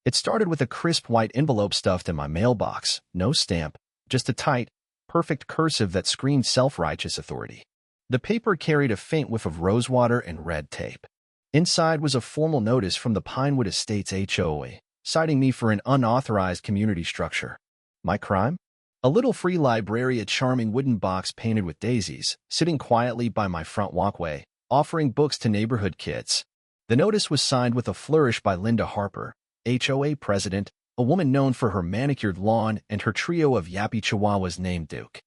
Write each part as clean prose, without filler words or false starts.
It started with a crisp white envelope stuffed in my mailbox, no stamp, just a tight, perfect cursive that screamed self-righteous authority. The paper carried a faint whiff of rosewater and red tape. Inside was a formal notice from the Pinewood Estates HOA, citing me for an unauthorized community structure. My crime? A little free library, a charming wooden box painted with daisies, sitting quietly by my front walkway, offering books to neighborhood kids. The notice was signed with a flourish by Linda Harper, HOA president, a woman known for her manicured lawn and her trio of yappy chihuahuas named Duke.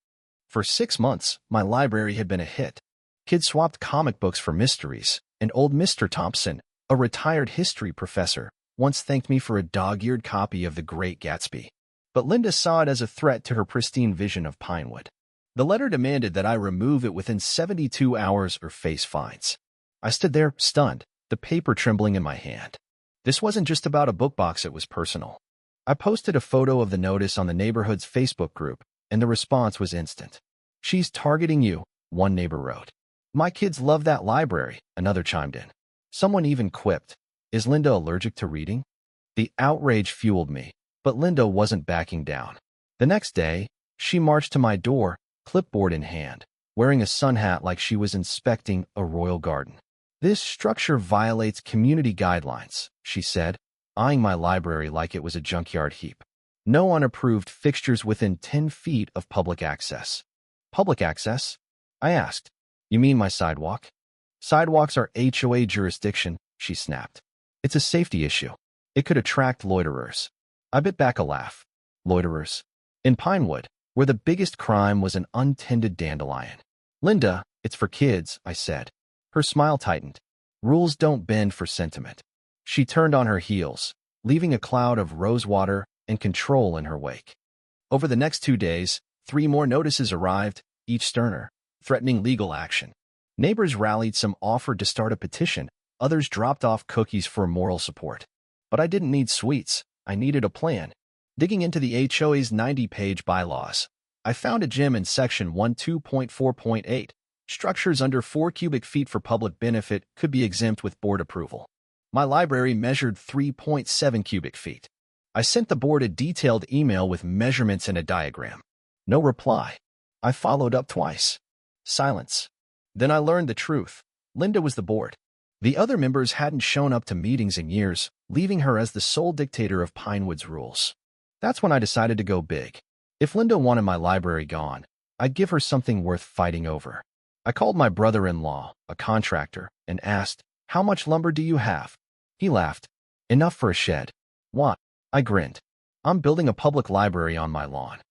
For 6 months, my library had been a hit. Kids swapped comic books for mysteries, and old Mr. Thompson, a retired history professor, once thanked me for a dog-eared copy of The Great Gatsby. But Linda saw it as a threat to her pristine vision of Pinewood. The letter demanded that I remove it within 72 hours or face fines. I stood there, stunned, the paper trembling in my hand. This wasn't just about a book box, it was personal. I posted a photo of the notice on the neighborhood's Facebook group, and the response was instant. "She's targeting you," one neighbor wrote. "My kids love that library," another chimed in. Someone even quipped, "Is Linda allergic to reading?" The outrage fueled me, but Linda wasn't backing down. The next day, she marched to my door, clipboard in hand, wearing a sun hat like she was inspecting a royal garden. "This structure violates community guidelines," she said, eyeing my library like it was a junkyard heap. "No unapproved fixtures within 10 feet of public access." "Public access?" I asked. "You mean my sidewalk?" "Sidewalks are HOA jurisdiction," she snapped. "It's a safety issue. It could attract loiterers." I bit back a laugh. Loiterers? In Pinewood, where the biggest crime was an untended dandelion. "Linda, it's for kids," I said. Her smile tightened. "Rules don't bend for sentiment." She turned on her heels, leaving a cloud of rosewater and control in her wake. Over the next 2 days, 3 more notices arrived, each sterner, threatening legal action. Neighbors rallied, some offered to start a petition, others dropped off cookies for moral support. But I didn't need sweets, I needed a plan. Digging into the HOA's 90-page bylaws, I found a gem in Section 12.4.8. Structures under 4 cubic feet for public benefit could be exempt with board approval. My library measured 3.7 cubic feet. I sent the board a detailed email with measurements and a diagram. No reply. I followed up twice. Silence. Then I learned the truth. Linda was the board. The other members hadn't shown up to meetings in years, leaving her as the sole dictator of Pinewood's rules. That's when I decided to go big. If Linda wanted my library gone, I'd give her something worth fighting over. I called my brother-in-law, a contractor, and asked, "How much lumber do you have?" He laughed. "Enough for a shed." "What?" I grinned. "I'm building a public library on my lawn."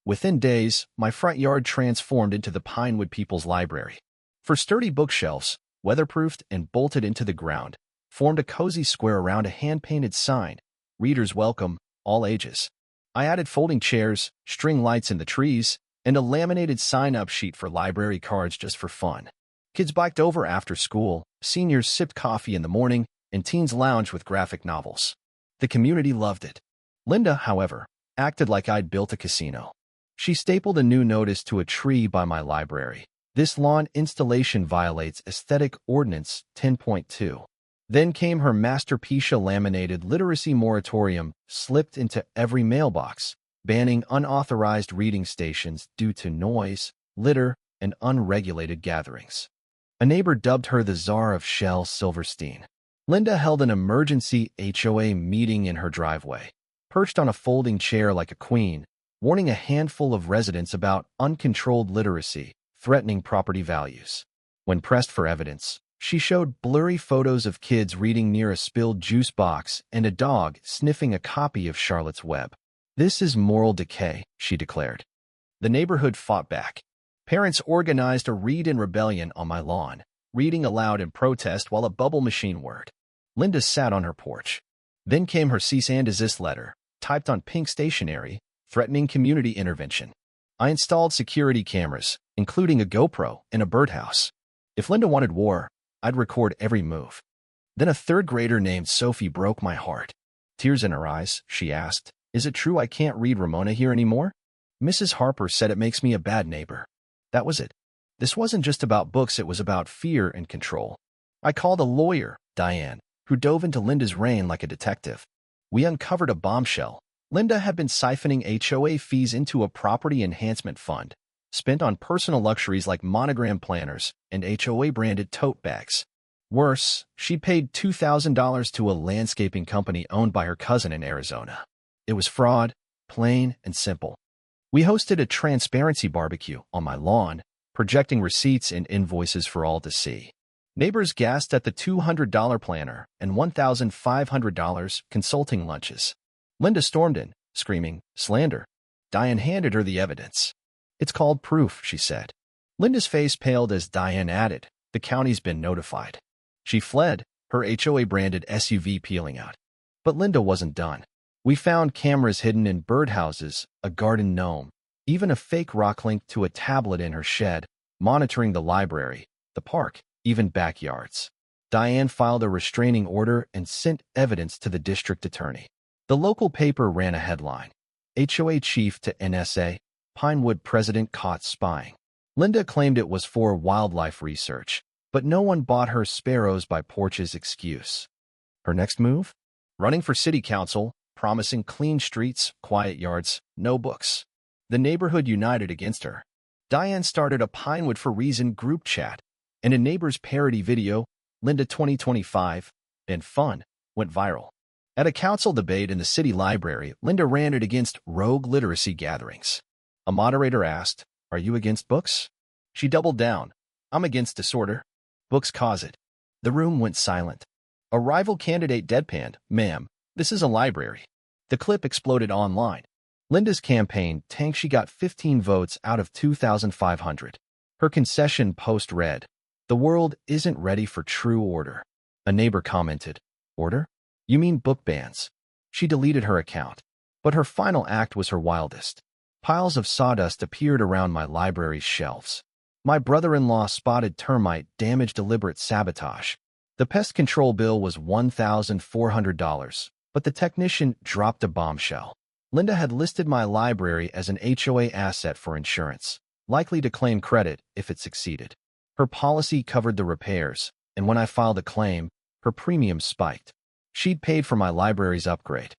Within days, my front yard transformed into the Pinewood People's Library. For sturdy bookshelves, weatherproofed and bolted into the ground, formed a cozy square around a hand-painted sign, "Readers welcome, all ages." I added folding chairs, string lights in the trees, and a laminated sign-up sheet for library cards just for fun. Kids biked over after school, seniors sipped coffee in the morning, and teens lounged with graphic novels. The community loved it. Linda, however, acted like I'd built a casino. She stapled a new notice to a tree by my library. "This lawn installation violates Aesthetic Ordinance 10.2. Then came her masterpiece, a laminated literacy moratorium slipped into every mailbox, banning unauthorized reading stations due to noise, litter, and unregulated gatherings. A neighbor dubbed her the Czar of Shel Silverstein. Linda held an emergency HOA meeting in her driveway, perched on a folding chair like a queen, warning a handful of residents about uncontrolled literacy, threatening property values. When pressed for evidence, she showed blurry photos of kids reading near a spilled juice box and a dog sniffing a copy of Charlotte's Web. "This is moral decay," she declared. The neighborhood fought back. Parents organized a read-in rebellion on my lawn, reading aloud in protest while a bubble machine whirred. Linda sat on her porch. Then came her cease and desist letter, typed on pink stationery, threatening community intervention. I installed security cameras, including a GoPro and a birdhouse. If Linda wanted war, I'd record every move. Then a third grader named Sophie broke my heart. Tears in her eyes, she asked, "Is it true I can't read Ramona here anymore?" "Mrs. Harper said it makes me a bad neighbor." That was it. This wasn't just about books, it was about fear and control. I called a lawyer, Diane, who dove into Linda's reign like a detective. We uncovered a bombshell. Linda had been siphoning HOA fees into a property enhancement fund, spent on personal luxuries like monogram planners and HOA-branded tote bags. Worse, she paid $2,000 to a landscaping company owned by her cousin in Arizona. It was fraud, plain and simple. We hosted a transparency barbecue on my lawn, projecting receipts and invoices for all to see. Neighbors gasped at the $200 planner and $1,500 consulting lunches. Linda stormed in, screaming, "Slander!" Diane handed her the evidence. "It's called proof," she said. Linda's face paled as Diane added, "The county's been notified." She fled, her HOA-branded SUV peeling out. But Linda wasn't done. We found cameras hidden in birdhouses, a garden gnome, even a fake rock linked to a tablet in her shed, monitoring the library, the park, even backyards. Diane filed a restraining order and sent evidence to the district attorney. The local paper ran a headline, "HOA Chief to NSA, Pinewood President Caught Spying." Linda claimed it was for wildlife research, but no one bought her sparrows by porches excuse. Her next move? Running for city council, promising clean streets, quiet yards, no books. The neighborhood united against her. Diane started a Pinewood for Reason group chat, and a neighbor's parody video, Linda 2025, and fun, went viral. At a council debate in the city library, Linda ran it against rogue literacy gatherings. A moderator asked, "Are you against books?" She doubled down, "I'm against disorder. Books cause it." The room went silent. A rival candidate deadpanned, "Ma'am, this is a library." The clip exploded online. Linda's campaign tanked. She got 15 votes out of 2,500. Her concession post read, "The world isn't ready for true order." A neighbor commented, "Order? You mean book bans?" She deleted her account. But her final act was her wildest. Piles of sawdust appeared around my library's shelves. My brother-in-law spotted termite damage, deliberate sabotage. The pest control bill was $1,400, but the technician dropped a bombshell. Linda had listed my library as an HOA asset for insurance, likely to claim credit if it succeeded. Her policy covered the repairs, and when I filed a claim, her premium spiked. She'd paid for my library's upgrade.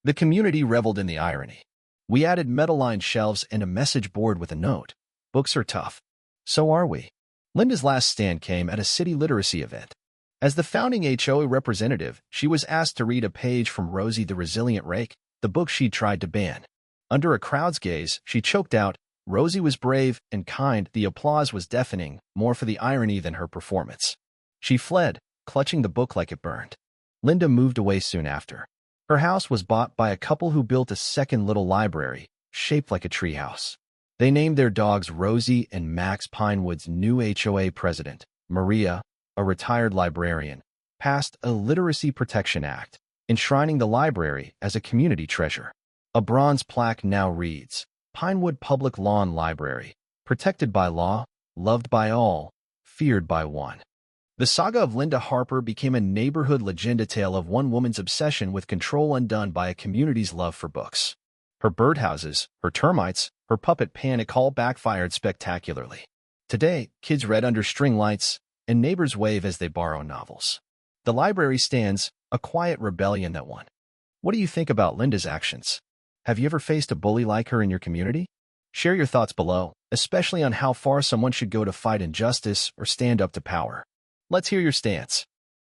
The community reveled in the irony. We added metal-lined shelves and a message board with a note, "Books are tough. So are we." Linda's last stand came at a city literacy event. As the founding HOA representative, she was asked to read a page from Rosie the Resilient Rake, the book she'd tried to ban. Under a crowd's gaze, she choked out, "Rosie was brave and kind." The applause was deafening, more for the irony than her performance. She fled, clutching the book like it burned. Linda moved away soon after. Her house was bought by a couple who built a second little library, shaped like a treehouse. They named their dogs Rosie and Max. Pinewood's new HOA president, Maria, a retired librarian, passed a Literacy Protection Act, enshrining the library as a community treasure. A bronze plaque now reads, "Pinewood Public Lawn Library, protected by law, loved by all, feared by one." The saga of Linda Harper became a neighborhood legend, a tale of one woman's obsession with control undone by a community's love for books. Her birdhouses, her termites, her puppet panic all backfired spectacularly. Today, kids read under string lights, and neighbors wave as they borrow novels. The library stands, a quiet rebellion that won. What do you think about Linda's actions? Have you ever faced a bully like her in your community? Share your thoughts below, especially on how far someone should go to fight injustice or stand up to power. Let's hear your stance.